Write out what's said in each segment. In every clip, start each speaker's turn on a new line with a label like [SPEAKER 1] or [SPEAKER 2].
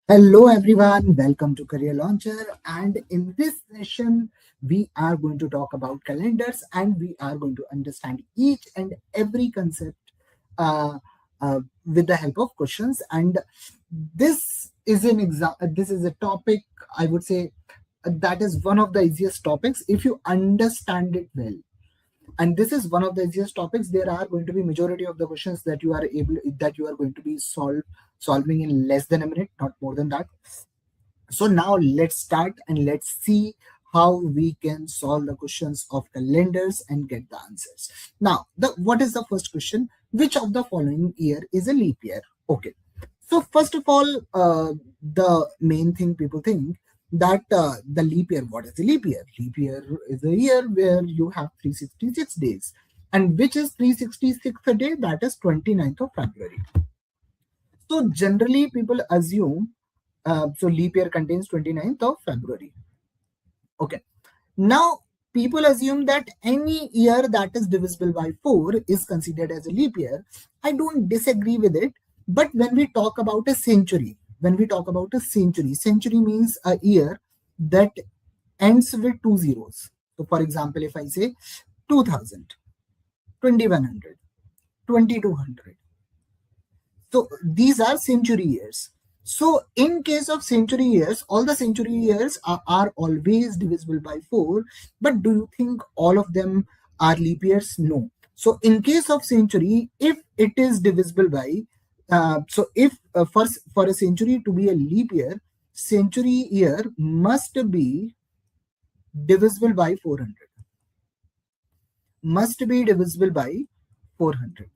[SPEAKER 1] Hello everyone, welcome to Career Launcher, and in this session we are going to talk about calendars and we are going to understand each and every concept uh, with the help of questions. And this is a topic, I would say, that is one of the easiest topics if you understand it well. And this is one of the easiest topics. There are going to be majority of the questions that you are going to be solving in less than a minute, not more than that. So now let's start and let's see how we can solve the questions of calendars and get the answers. Now, what is the first question? Which of the following year is a leap year? Okay. So first of all, the main thing people think that the leap year, what is a leap year? Leap year is a year where you have 366 days. And which is 366th day? That is 29th of February. So generally people assume, so leap year contains 29th of February. Okay. Now, people assume that any year that is divisible by 4 is considered as a leap year. I don't disagree with it. But when we talk about a century, century means a year that ends with two zeros. So, for example, if I say 2000, 2100, 2200. So, these are century years. So, in case of century years, all the century years are always divisible by 4. But do you think all of them are leap years? No. So, in case of century, if it is divisible by for a century to be a leap year, century year must be divisible by 400. Must be divisible by 400.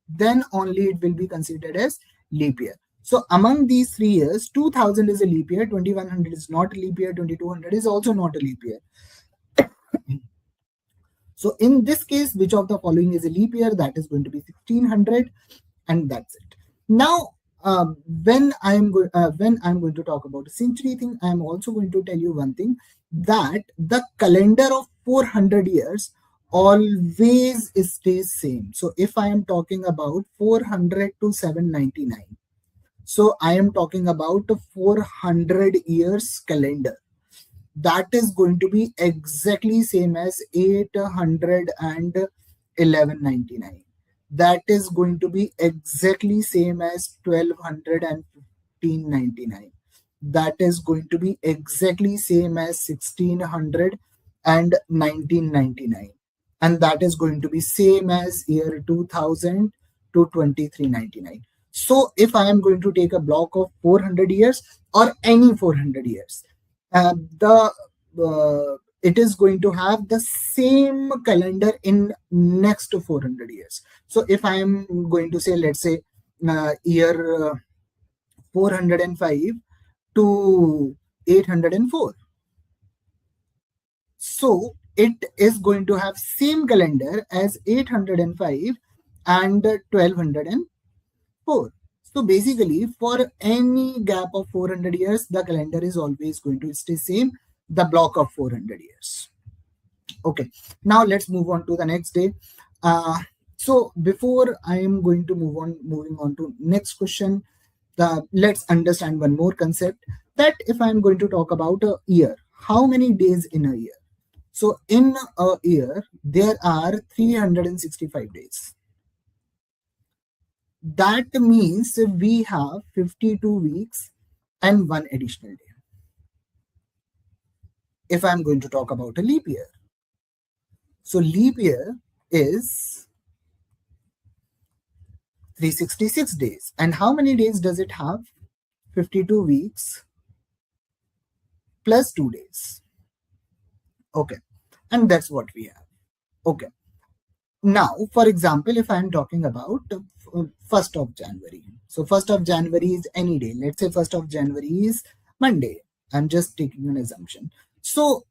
[SPEAKER 1] Then only it will be considered as leap year. So among these 3 years, 2000 is a leap year, 2100 is not a leap year, 2200 is also not a leap year. So in this case, which of the following is a leap year? That is going to be 1600, and that's it. Now, when I'm going to talk about a century thing, I'm also going to tell you one thing, that the calendar of 400 years always stays same. So if I am talking about 400 to 799, so I am talking about a 400 years calendar. That is going to be exactly same as 811.99. That is going to be exactly same as 1215.99. That is going to be exactly same as 1600 and 1999. And that is going to be same as year 2000 to 2399. So if I am going to take a block of 400 years or any 400 years, it is going to have the same calendar in next 400 years. So if I am going to say, let's say year 405 to 804, so it is going to have same calendar as 805 and 1204. So basically, for any gap of 400 years, the calendar is always going to stay same, the block of 400 years. Okay, now let's move on to the next day. So before I am going to moving on to next question, let's understand one more concept, that if I'm going to talk about a year, how many days in a year? So in a year, there are 365 days. That means we have 52 weeks and one additional day. If I'm going to talk about a leap year, so leap year is 366 days. And how many days does it have? 52 weeks plus 2 days. Okay, and that's what we have. Okay, now for example, if I'm talking about 1st of January, so 1st of January is any day. Let's say 1st of January is Monday. I'm just taking an assumption. So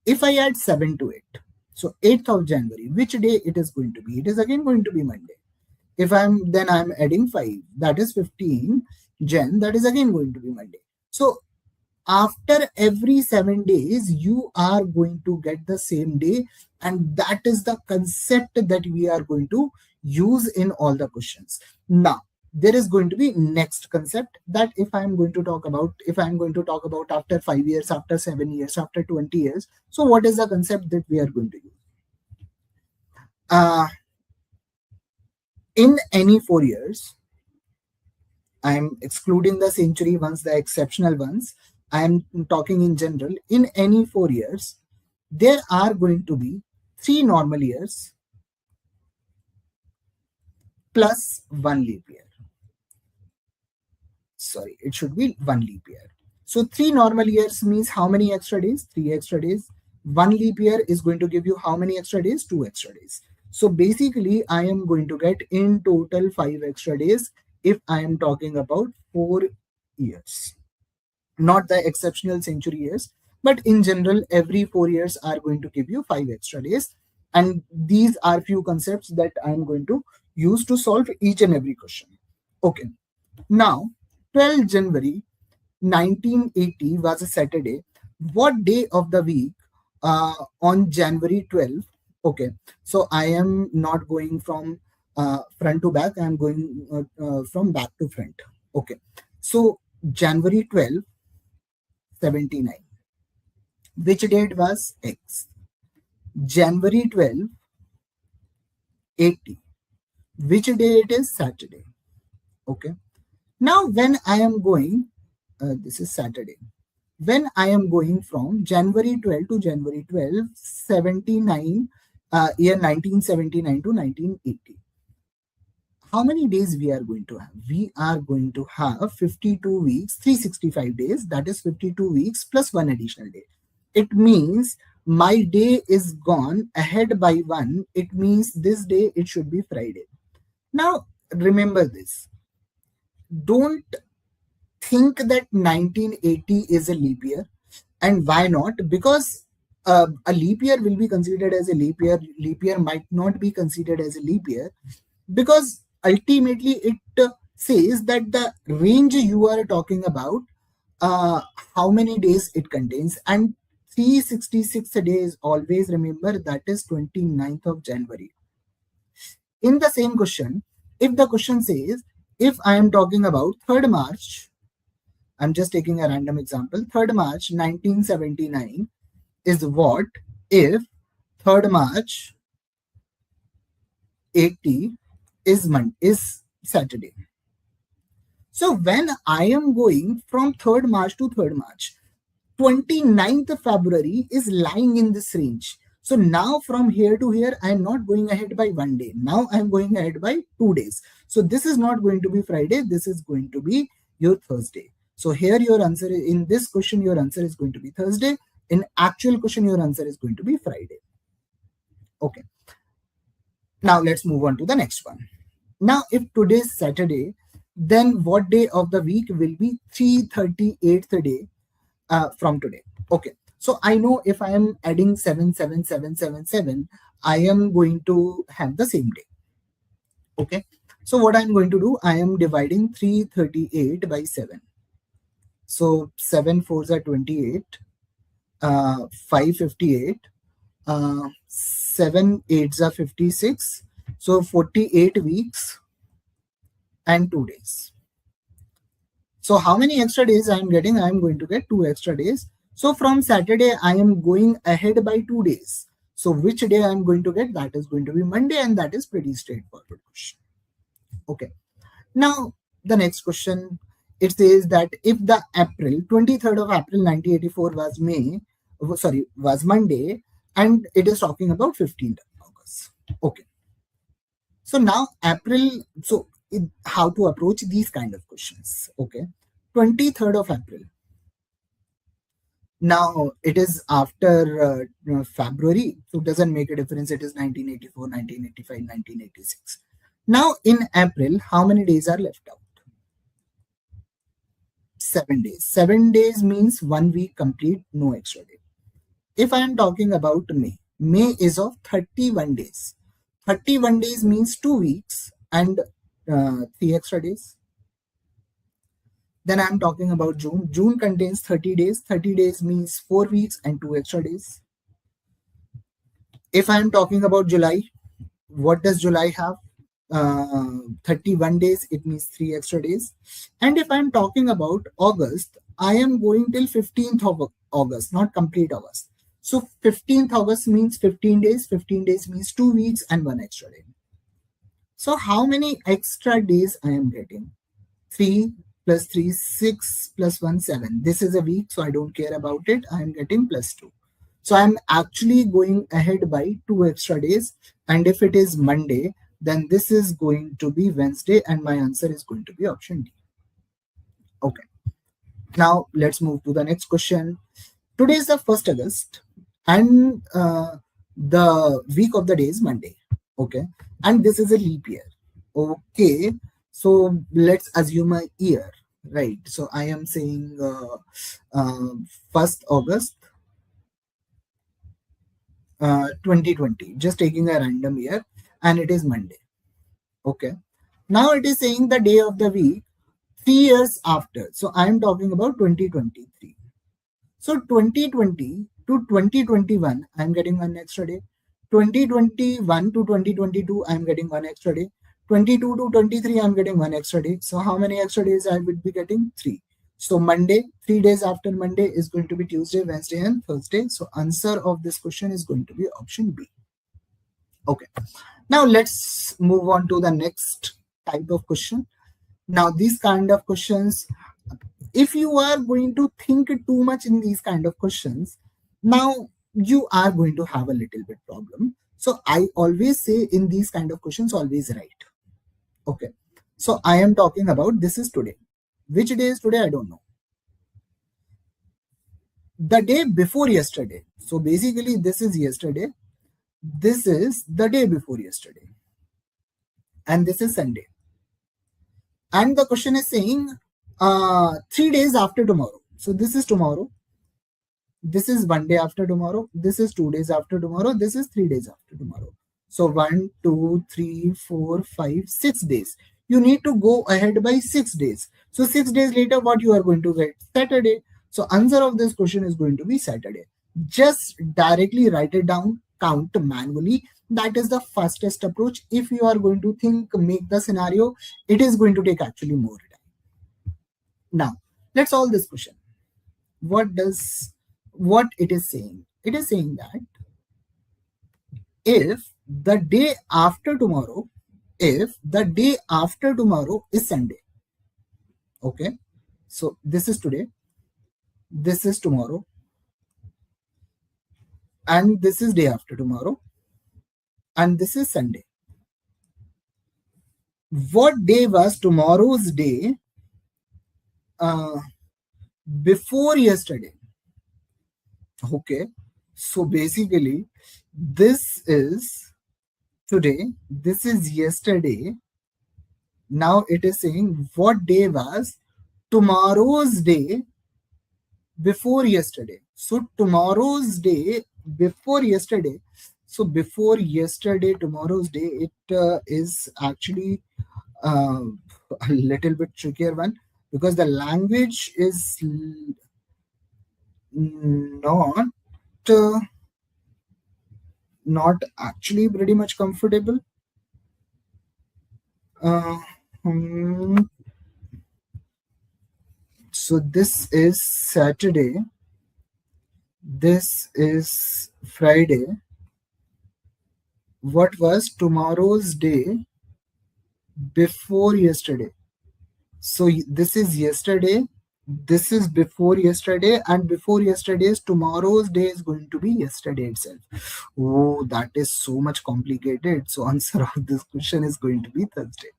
[SPEAKER 1] if I add 7 to it, so 8th of January, which day it is going to be? It is again going to be Monday. If I'm adding 5, that is 15 Jan, that is again going to be Monday. So after every 7 days, you are going to get the same day, and that is the concept that we are going to use in all the questions. Now, there is going to be next concept that if I'm going to talk about after 5 years, after 7 years, after 20 years. So what is the concept that we are going to use? In any 4 years, I'm excluding the century ones, the exceptional ones. I'm talking in general. In any 4 years, there are going to be 3 normal years plus 1 leap year. Sorry, it should be 1 leap year. So 3 normal years means how many extra days? 3 extra days. 1 leap year is going to give you how many extra days? 2 extra days. So basically, I am going to get in total 5 extra days if I am talking about 4 years. Not the exceptional century years, but in general, every 4 years are going to give you 5 extra days. And these are few concepts that I am going to use to solve each and every question. Okay. Now, 12 January 1980 was a Saturday. What day of the week on January 12th? Okay, so I am not going from front to back. I am going from back to front. Okay, so January 12th, 79. Which date was X? January 12th, 80. Which day it is? Saturday. Okay. Now, when I am going, this is Saturday. When I am going from January 12 to January 12, 79, year 1979 to 1980. How many days we are going to have? We are going to have 52 weeks, 365 days. That is 52 weeks plus 1 additional day. It means my day is gone ahead by 1. It means this day it should be Friday. Now, remember this. Don't think that 1980 is a leap year. And why not? Because a leap year will be considered as a leap year. Leap year might not be considered as a leap year, because ultimately it says that the range you are talking about, how many days it contains. And 366 days, always remember, that is 29th of January. In the same question, if the question says, if I am talking about 3rd March, I'm just taking a random example, 3rd March 1979 is what if 3rd March 80 is Saturday. So when I am going from 3rd March to 3rd March, 29th February is lying in this range. So now from here to here, I am not going ahead by 1 day. Now I am going ahead by 2 days. So this is not going to be Friday. This is going to be your Thursday. So here your answer, in this question, your answer is going to be Thursday. In actual question, your answer is going to be Friday. Okay. Now let's move on to the next one. Now, if today is Saturday, then what day of the week will be 338th day from today? Okay. So I know if I am adding 77777, I am going to have the same day. Okay. So what I'm going to do, I am dividing 338 by 7. So 7 4s are 28, 558, 7 8s are 56. So 48 weeks and 2 days. So how many extra days I am getting? I am going to get 2 extra days. So from Saturday, I am going ahead by 2 days. So which day I am going to get? That is going to be Monday, and that is pretty straightforward question. Okay. Now, the next question, it says that if the 23rd of April 1984 was Monday, and it is talking about 15th of August. Okay. So now how to approach these kind of questions? Okay. 23rd of April. Now it is after February, so it doesn't make a difference. It is 1984, 1985, 1986. Now in April, how many days are left out? 7 days. 7 days means 1 week complete, no extra day. If I am talking about May is of 31 days. 31 days means 2 weeks and 3 extra days. Then I'm talking about June. June contains 30 days. 30 days means 4 weeks and 2 extra days. If I'm talking about July, what does July have? 31 days, it means 3 extra days. And if I'm talking about August, I am going till 15th of August, not complete August. So 15th August means 15 days, 15 days means 2 weeks and 1 extra day. So how many extra days I am getting? 3 plus 3, 6 plus 1, 7. This is a week, so I don't care about it. I am getting plus 2. So I'm actually going ahead by 2 extra days. And if it is Monday, then this is going to be Wednesday, and my answer is going to be option D. Okay. Now let's move to the next question. Today is the 1st August, and the week of the day is Monday. Okay. And this is a leap year. Okay. So let's assume a year, right? So I am saying 1st August 2020, just taking a random year, and it is Monday. Okay. Now it is saying the day of the week 3 years after. So I am talking about 2023. So 2020 to 2021, I am getting 1 extra day. 2021 to 2022, I am getting 1 extra day. 22 to 23, I am getting 1 extra day. So how many extra days I would be getting? 3. So Monday, 3 days after Monday is going to be Tuesday, Wednesday, and Thursday. So answer of this question is going to be option B. Okay. Now let's move on to the next type of question. Now these kind of questions, if you are going to think too much in these kind of questions, now you are going to have a little bit problem. So I always say in these kind of questions, always write. Okay. So I am talking about this is today. Which day is today? I don't know. The day before yesterday. So basically this is yesterday. This is the day before yesterday. And this is Sunday. And the question is saying 3 days after tomorrow. So this is tomorrow. This is 1 day after tomorrow. This is 2 days after tomorrow. This is 3 days after tomorrow. So 1, 2, 3, 4, 5, 6 days. You need to go ahead by 6 days. So 6 days later, what you are going to get? Saturday. So answer of this question is going to be Saturday. Just directly write it down, count manually. That is the fastest approach. If you are going to think, make the scenario, it is going to take actually more time. Now, let's solve this question. What it is saying? It is saying that if the day after tomorrow is Sunday, okay, so this is today, this is tomorrow, and this is day after tomorrow, and this is Sunday. What day was tomorrow's day before yesterday? Okay, so basically this is today, this is yesterday. Now it is saying what day was tomorrow's day before yesterday. So tomorrow's day before yesterday. So before yesterday, tomorrow's day, it is actually a little bit trickier one, because the language is not actually pretty much comfortable. So this is Saturday, this is Friday. What was tomorrow's day before yesterday? So this is yesterday, this is before yesterday, and before yesterday's tomorrow's day is going to be yesterday itself. Oh, that is so much complicated. So answer of this question is going to be Thursday.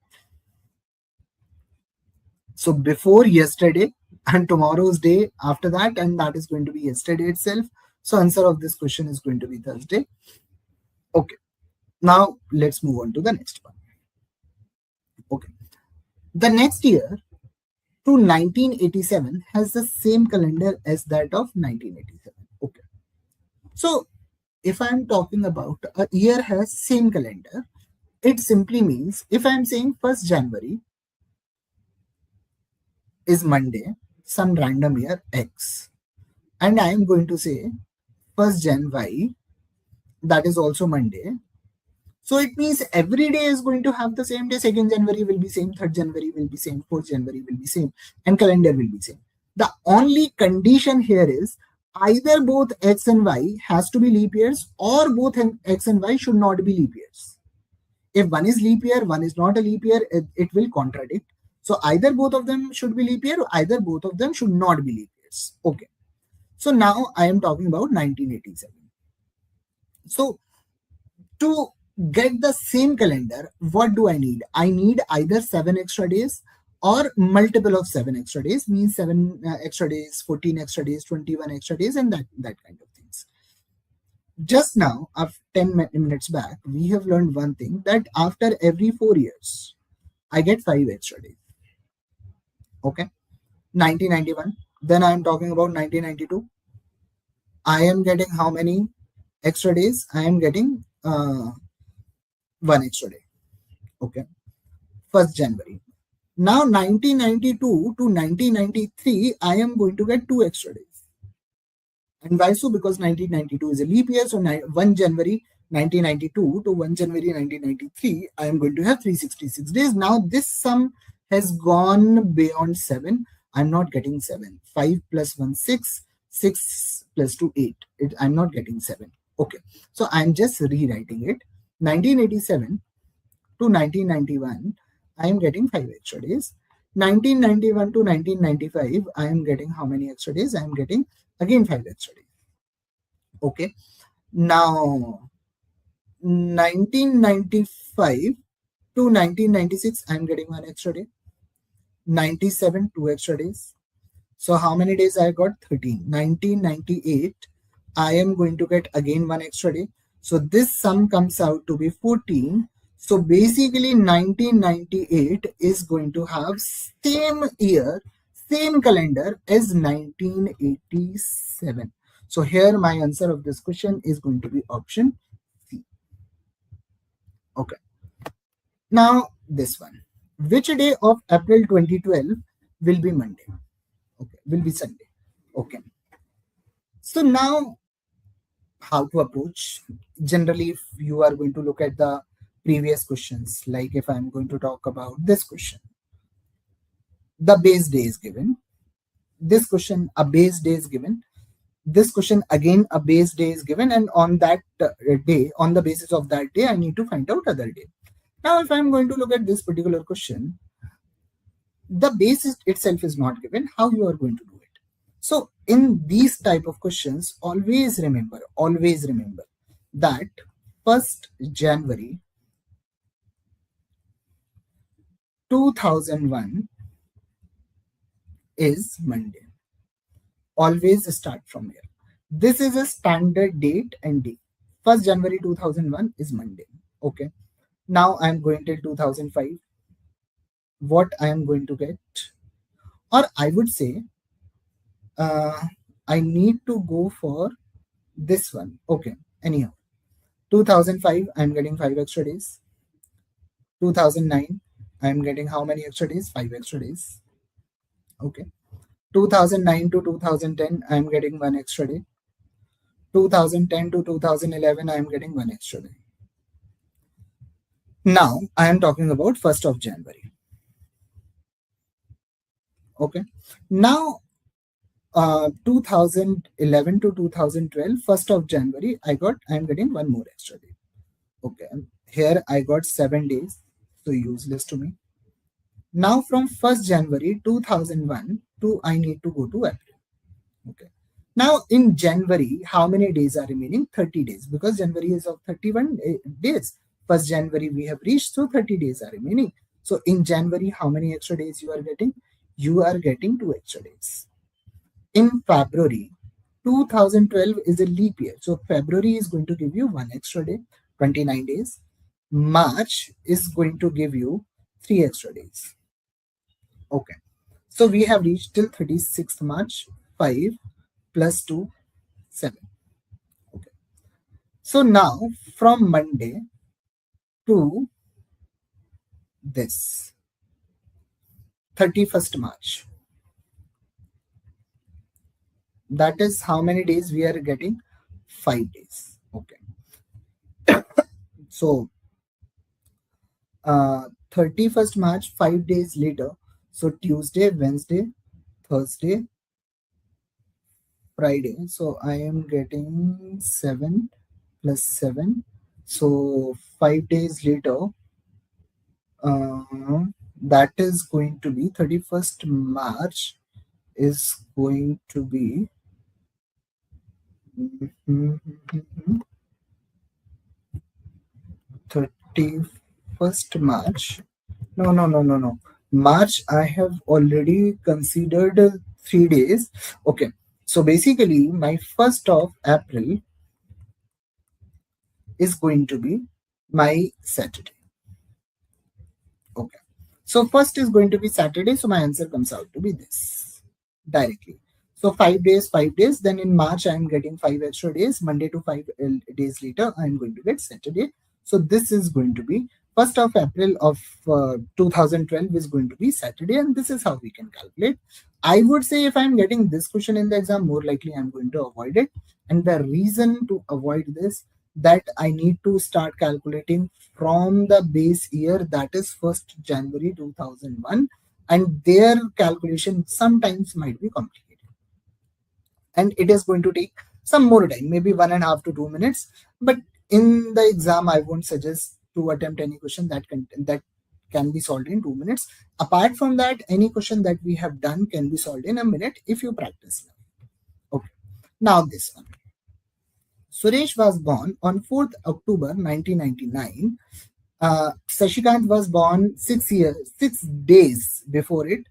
[SPEAKER 1] So before yesterday and tomorrow's day after that, and that is going to be yesterday itself. So answer of this question is going to be Thursday. Okay. Now let's move on to the next one. Okay. The next year to 1987 has the same calendar as that of 1987. Okay. So if I'm talking about a year has same calendar, it simply means if I'm saying 1st January is Monday, some random year X, and I am going to say 1st Jan Y, that is also Monday. So it means every day is going to have the same day. 2nd January will be same, 3rd January will be same, 4th January will be same, and calendar will be same. The only condition here is either both X and Y has to be leap years, or both X and Y should not be leap years. If one is leap year, one is not a leap year, it will contradict. So either both of them should be leap year, or either both of them should not be leap years. Okay. So now I am talking about 1987. So to get the same calendar, what do I need? I need either 7 extra days or multiple of 7 extra days, means 7 extra days, 14 extra days, 21 extra days, and that kind of things. Just now, after 10 minutes back, we have learned one thing, that after every 4 years, I get 5 extra days. Okay. 1991. Then I am talking about 1992. I am getting how many extra days? I am getting 1 extra day. Okay. 1st January. Now 1992 to 1993, I am going to get 2 extra days. And why so? Because 1992 is a leap year. So 1 January 1992 to 1 January 1993, I am going to have 366 days. Now this sum has gone beyond 7. I'm not getting 7. 5 plus 1, 6. 6 plus 2, 8. I'm not getting 7. Okay. So I'm just rewriting it. 1987 to 1991, I am getting 5 extra days. 1991 to 1995, I am getting how many extra days? I am getting again 5 extra days. Okay. Now, 1995 to 1996, I am getting 1 extra day. 97, 2 extra days. So how many days I got? 13. 1998, I am going to get again 1 extra day. So this sum comes out to be 14. So basically 1998 is going to have same year, same calendar as 1987. So here my answer of this question is going to be option C. Okay. Now this one. Which day of April 2012 will be Monday? Okay, will be Sunday. Okay. So now how to approach? Generally, if you are going to look at the previous questions, like if I'm going to talk about this question, the base day is given. This question, a base day is given. This question, again, a base day is given. And on that day, on the basis of that day, I need to find out other day. Now, if I'm going to look at this particular question, the base itself is not given. How you are going to do it? So in these type of questions, always remember that 1st January 2001 is Monday. Always start from here. This is a standard date and day. 1st January 2001 is Monday. Okay. Now I am going till 2005. What I am going to get? Or I would say, I need to go for this one. Okay. Anyhow, 2005, I'm getting 5 extra days. 2009, I'm getting how many extra days? 5 extra days. Okay. 2009 to 2010, I'm getting 1 extra day. 2010 to 2011, I'm getting 1 extra day. Now, I am talking about 1st of January. Okay. Now, 2011 to 2012, 1st of January, I'm getting 1 more extra day. Okay. Here I got 7 days. So useless to me. Now from 1st January 2001 to I need to go to April. Okay. Now in January, how many days are remaining? 30 days, because January is of 31 days. 1st January we have reached, so 30 days are remaining. So in January, how many extra days you are getting? You are getting 2 extra days. In February, 2012 is a leap year. So February is going to give you 1 extra day, 29 days. March is going to give you 3 extra days. Okay. So we have reached till 36th March, 5 plus 2, 7. Okay. So now from Monday to this 31st March, that is how many days we are getting? 5 days. Okay. So 31st March, 5 days later. So Tuesday, Wednesday, Thursday, Friday. So I am getting 7 plus 7. So 5 days later, uh, that is going to be 31st March is going to be 31st March. No, no, no, no, no. March, I have already considered 3 days. Okay. So basically, my 1st of April is going to be my Saturday. Okay. So first is going to be Saturday. So my answer comes out to be this directly. So 5 days, 5 days. Then in March, I'm getting 5 extra days. Monday to 5 days later, I'm going to get Saturday. So this is going to be 1st of April of 2012 is going to be Saturday. And this is how we can calculate. I would say if I'm getting this question in the exam, more likely I'm going to avoid it. And the reason to avoid this, that I need to start calculating from the base year, that is 1st January 2001, and their calculation sometimes might be complicated and it is going to take some more time, maybe 1.5 to 2 minutes. But in the exam, I won't suggest to attempt any question that can be solved in 2 minutes. Apart from that, any question that we have done can be solved in a minute if you practice. Okay, now this one. Suresh was born on 4th October 1999. Sashikant was born 6 days before it.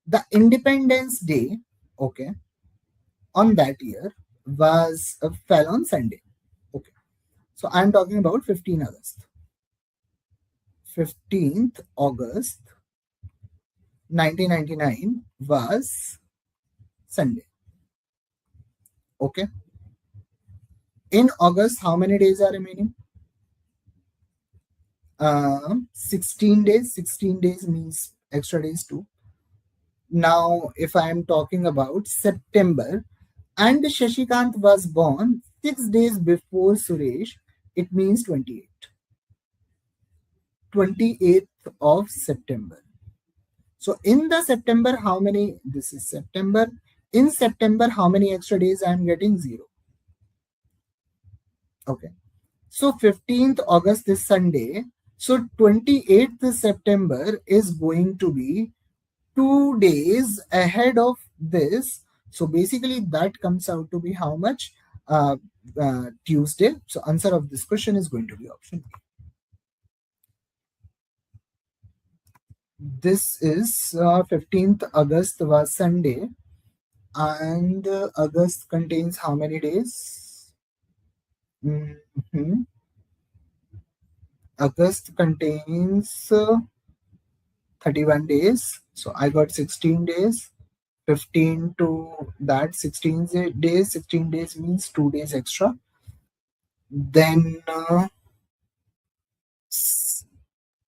[SPEAKER 1] The Independence Day, okay, on that year was fell on Sunday. Okay, so I'm talking about 15th August. 15th August 1999 was Sunday. Okay, in August, how many days are remaining? 16 days. 16 days means extra days too. Now, if I am talking about September, and Shashikant was born 6 days before Suresh, it means 28th of September. So in the September, how many? This is September. In September, how many extra days I am getting? 0. Okay. So 15th August is Sunday. So 28th September is going to be 2 days ahead of this. So basically that comes out to be how much? Tuesday. So answer of this question is going to be option B. This is 15th August was Sunday, and August contains how many days? Mhm. August contains 31 days. So I got 16 days. 15 to that 16 days. 16 days means 2 days extra. Then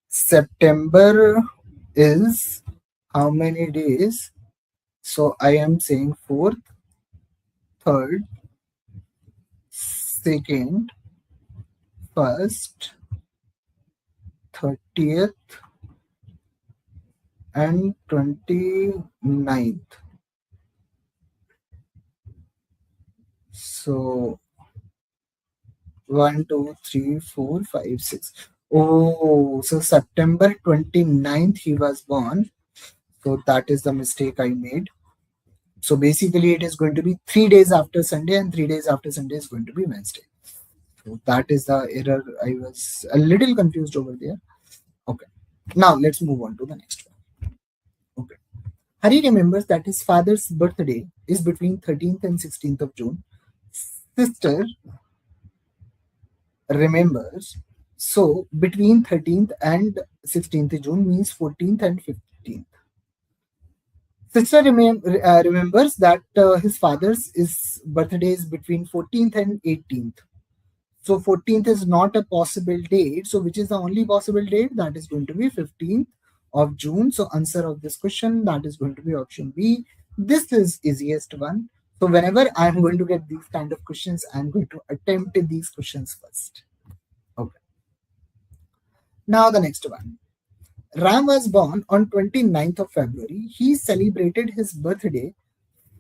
[SPEAKER 1] September is how many days? So I am saying 4th, 3rd, 2nd, 1st, 30th, and 29th. So 1, 2, 3, 4, 5, 6. Oh, so September 29th he was born. So that is the mistake I made. So basically it is going to be 3 days after Sunday, and 3 days after Sunday is going to be Wednesday. So that is the error. I was a little confused over there. Okay. Now let's move on to the next one. Okay. Hari remembers that his father's birthday is between 13th and 16th of June. Sister remembers. So between 13th and 16th June means 14th and 15th. Sister remembers that his father's birthday is between 14th and 18th. So 14th is not a possible date. So which is the only possible date? That is going to be 15th of June. So answer of this question, that is going to be option B. This is easiest one. So whenever I'm going to get these kind of questions, I'm going to attempt these questions first. Okay. Now the next one. Ram was born on 29th of February. He celebrated his birthday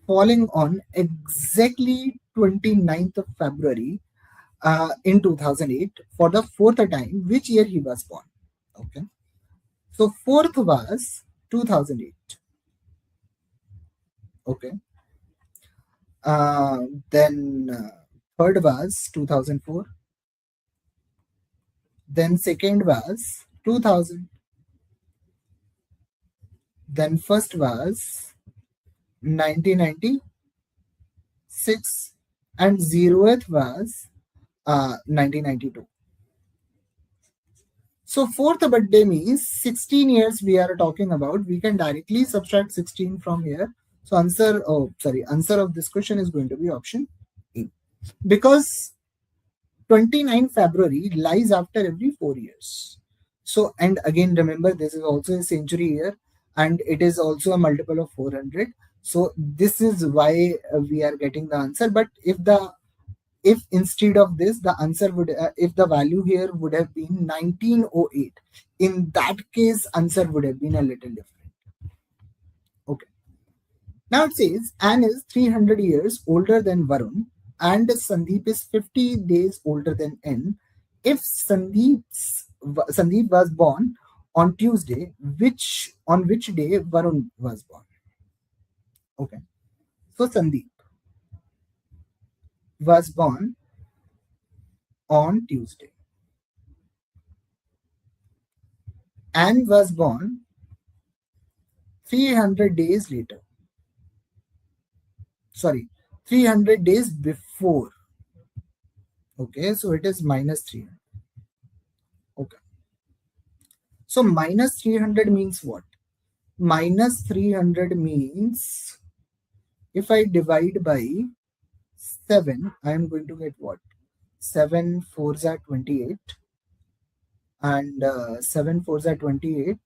[SPEAKER 1] falling on exactly 29th of February in 2008 for the fourth time, which year he was born. Okay. So fourth was 2008. Okay. Then third was 2004. Then second was 2000. Then first was 1996. And zeroth was 1992. So fourth birthday means 16 years we are talking about. We can directly subtract 16 from here. So answer of this question is going to be option A. Because 29 February lies after every 4 years. So, and again, remember, this is also a century year and it is also a multiple of 400. So this is why we are getting the answer. But if instead of this, the answer would, if the value here would have been 1908, in that case, answer would have been a little different. Okay. Now it says, Anne is 300 years older than Varun and Sandeep is 50 days older than N. If Sandeep was born on Tuesday, on which day Varun was born? Okay. So Sandeep was born on Tuesday. Anne was born 300 days later. Sorry, 300 days before. Okay, so it is minus 300. Okay. So minus 300 means what? Minus 300 means if I divide by 7, I am going to get what? 7 4s are 28 and 7 4s are 28,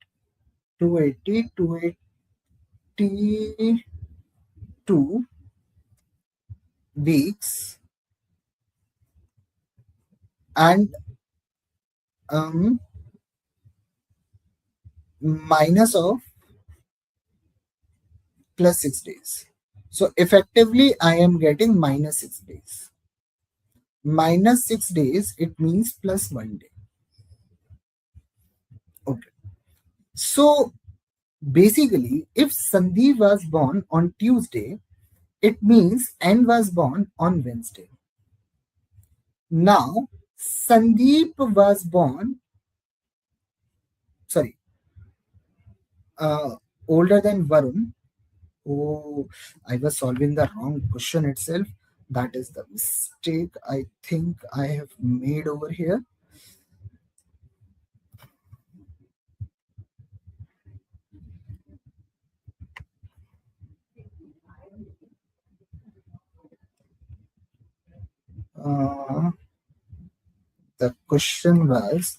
[SPEAKER 1] 280, 282 weeks and minus of plus 6 days. So effectively, I am getting minus 6 days. Minus 6 days, it means plus 1 day. Okay. So basically, if Sandeep was born on Tuesday, it means N was born on Wednesday. Now, Sandeep was born, older than Varun. Oh, I was solving the wrong question itself. That is the mistake I think I have made over here. The question was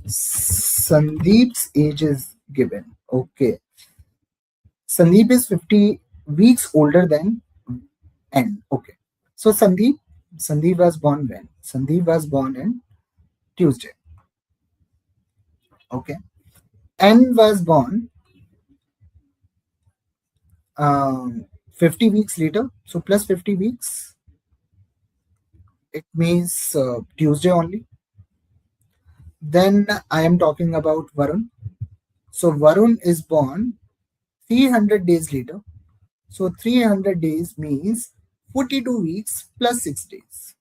[SPEAKER 1] Sandeep's age is given. Okay. Sandeep is 50 weeks older than N. Okay. So Sandeep was born when? Sandeep was born on Tuesday. Okay. N was born 50 weeks later. So plus 50 weeks. It means Tuesday only. Then I am talking about Varun. So Varun is born 300 days later. So 300 days means 42 weeks plus 6 days.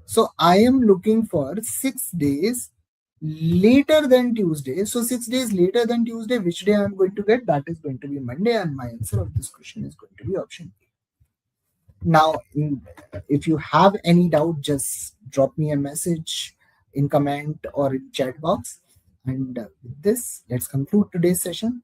[SPEAKER 1] So I am looking for 6 days later than Tuesday. So 6 days later than Tuesday, which day I am going to get? That is going to be Monday, and my answer of this question is going to be option A. Now, if you have any doubt, just drop me a message in comment or in chat box. And with this, let's conclude today's session.